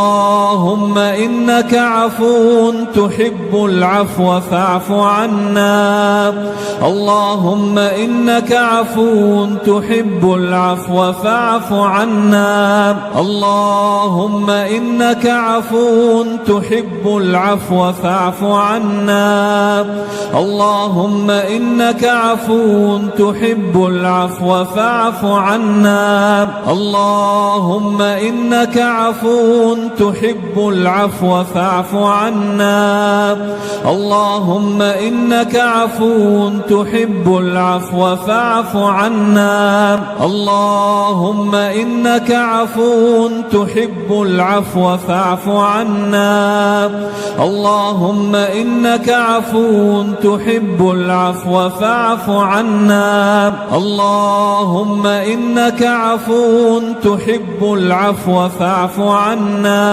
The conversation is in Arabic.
اللهم إنك عفو تحب العفو فاعف عنا. اللهم إنك عفو تحب العفو فاعف عنا. اللهم إنك عفو تحب العفو فاعف عنا. اللهم إنك عفو تحب العفو فاعف عنا. اللهم إنك عفو تحب العفو فاعف عنا. اللهم إنك عفو تحب العفو فاعف عنا. اللهم إنك عفو تحب العفو فاعف عنا. اللهم إنك عفو تحب العفو فاعف عنا. اللهم إنك عفو تحب العفو فاعف عنا.